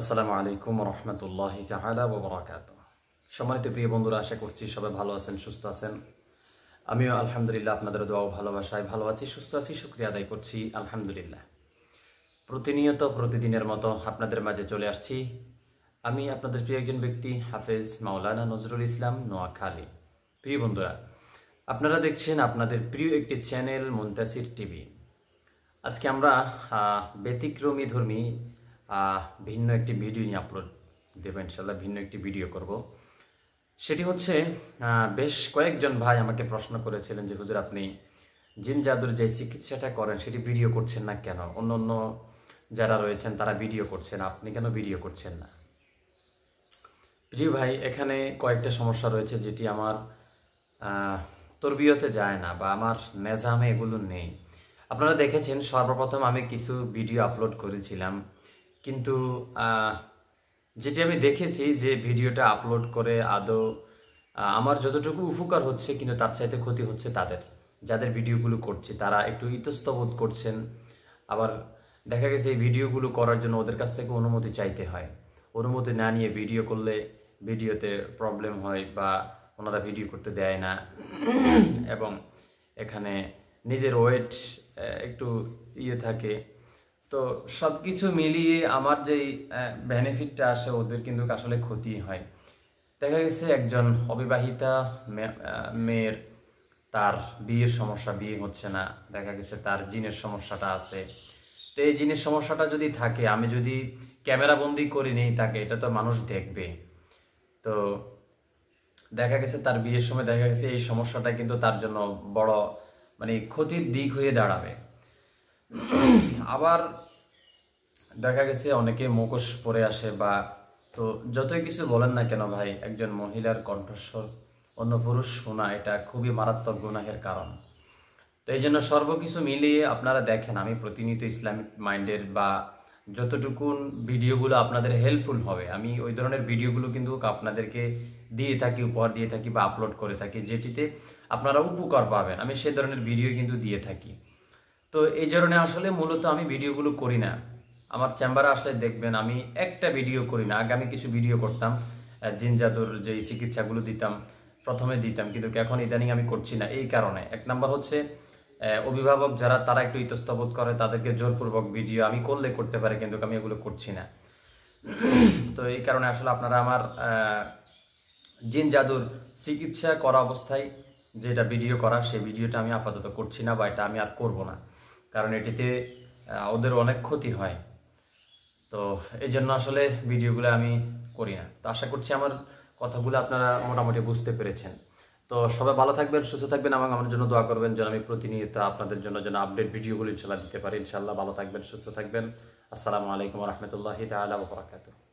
আসসালামু আলাইকুম রহমতুল্লাহি তাআলা ওয়া বারাকাতুহু। সম্মানিত প্রিয় বন্ধুরা, আশা করছি সবাই ভালো আছেন, সুস্থ আছেন। আমিও আলহামদুলিল্লাহ আপনাদের দোয়া ও ভালোবাসায় ভালো আছি, সুস্থ আছি, শুকরিয়া আদায় করছি আলহামদুলিল্লাহ। প্রতিনিয়ত প্রতিদিনের মতো আপনাদের মাঝে চলে আসছি আমি আপনাদের প্রিয় একজন ব্যক্তি হাফেজ মাওলানা নজরুল ইসলাম নোয়াখালী। প্রিয় বন্ধুরা, আপনারা দেখছেন আপনাদের প্রিয় একটি চ্যানেল মুনতাসির টিভি। আজকে আমরা ব্যতিক্রমী ধর্মী ভিন্ন একটি ভিডিও নিয়ে আপলোড দেব ইনশাল্লাহ। ভিন্ন একটি ভিডিও করব, সেটি হচ্ছে বেশ কয়েকজন ভাই আমাকে প্রশ্ন করেছিলেন যে হুজুর, আপনি জিন জাদুর যে চিকিৎসাটা করেন সেটি ভিডিও করছেন না কেন? অন্য অন্য যারা রয়েছেন তারা ভিডিও করছেন, আপনি কেন ভিডিও করছেন না? প্রিয় ভাই, এখানে কয়েকটা সমস্যা রয়েছে যেটি আমার তরবিয়তে যায় না বা আমার নেজামে এগুলো নেই। আপনারা দেখেছেন সর্বপ্রথম আমি কিছু ভিডিও আপলোড করেছিলাম, কিন্তু যেটি আমি দেখেছি যে ভিডিওটা আপলোড করে আদৌ আমার যতটুকু উপকার হচ্ছে, কিন্তু তার চাইতে ক্ষতি হচ্ছে তাদের, যাদের ভিডিওগুলো করছে তারা একটু ইতস্তবোধ করছেন। আবার দেখা গেছে এই ভিডিওগুলো করার জন্য ওদের কাছ থেকে অনুমতি চাইতে হয়। অনুমতি না নিয়ে ভিডিও করলে ভিডিওতে প্রবলেম হয় বা ওনারা ভিডিও করতে দেয় না, এবং এখানে নিজের ওয়েট একটু থাকে। তো সব কিছু মিলিয়ে আমার যেই বেনিফিটটা আসে ওদের কিন্তু আসলে ক্ষতি হয়। দেখা গেছে একজন অবিবাহিতা মেয়ের তার বিয়ের সমস্যা, বিয়ে হচ্ছে না, দেখা গেছে তার জিনের সমস্যাটা আছে। তো এই জিনের সমস্যাটা যদি থাকে, আমি যদি ক্যামেরা বন্দি করে নেই তাকে, এটা তো মানুষ দেখবে। তো দেখা গেছে তার বিয়ের সময় দেখা গেছে এই সমস্যাটা কিন্তু তার জন্য বড় ক্ষতির দিক হয়ে দাঁড়াবে। আবার দেখা গেছে অনেকে মুখোশ পরে আসে, বা তো যতই কিছু বলেন না কেন ভাই, একজন মহিলার কণ্ঠস্বর অন্য পুরুষ শোনা এটা খুবই মারাত্মক গুনাহের কারণ। তো এই জন্য সর্বকিছু মিলিয়ে আপনারা দেখেন, আমি প্রতিনিয়ত ইসলামিক মাইন্ডের বা যতটুকুন ভিডিওগুলো আপনাদের হেল্পফুল হবে আমি ওই ধরনের ভিডিওগুলো কিন্তু আপনাদেরকে দিয়ে থাকি, উপহার দিয়ে থাকি বা আপলোড করে থাকি, যেটিতে আপনারা উপকার পাবেন। আমি সে ধরনের ভিডিও কিন্তু দিয়ে থাকি। তো এই জন্য আসলে মূলত আমি ভিডিওগুলো করি না। আমার চেম্বারে আসলে দেখবেন আমি একটা ভিডিও করি না। আগে আমি কিছু ভিডিও করতাম, জিন জাদুর যে চিকিৎসাগুলো প্রথমে দিতাম, কিন্তু এখন ইদানিং আমি করছি না। এই কারণে এক নাম্বার হচ্ছে অভিভাবক যারা তারা একটু ইতস্তবোধ করে, তাদেরকে জোরপূর্বক ভিডিও আমি করলে করতে পারে, কিন্তু আমি এগুলো করছি না। তো এই কারণে আসলে আপনারা আমার জিন জাদুর চিকিৎসা করা অবস্থায় যেটা ভিডিও করা, সেই ভিডিওটা আমি আপাতত করছি না, বা এটা আমি আর করব না, কারণ এটিতে ওদের অনেক ক্ষতি হয়। তো এই জন্য আসলে ভিডিওগুলো আমি করি না। তো আশা করছি আমার কথাগুলো আপনারা মোটামুটি বুঝতে পেরেছেন। তো সবাই ভালো থাকবেন, সুস্থ থাকবেন, এবং আমার জন্য দোয়া করবেন যেন আমি প্রতিনিয়ত আপনাদের জন্য যেন আপডেট ভিডিওগুলো ইনশাল্লাহ দিতে পারি। ইনশাল্লাহ ভালো থাকবেন, সুস্থ থাকবেন। আসসালামু আলাইকুম রহমতুল্লাহি তাআলা ওয়া বারাকাতুহু।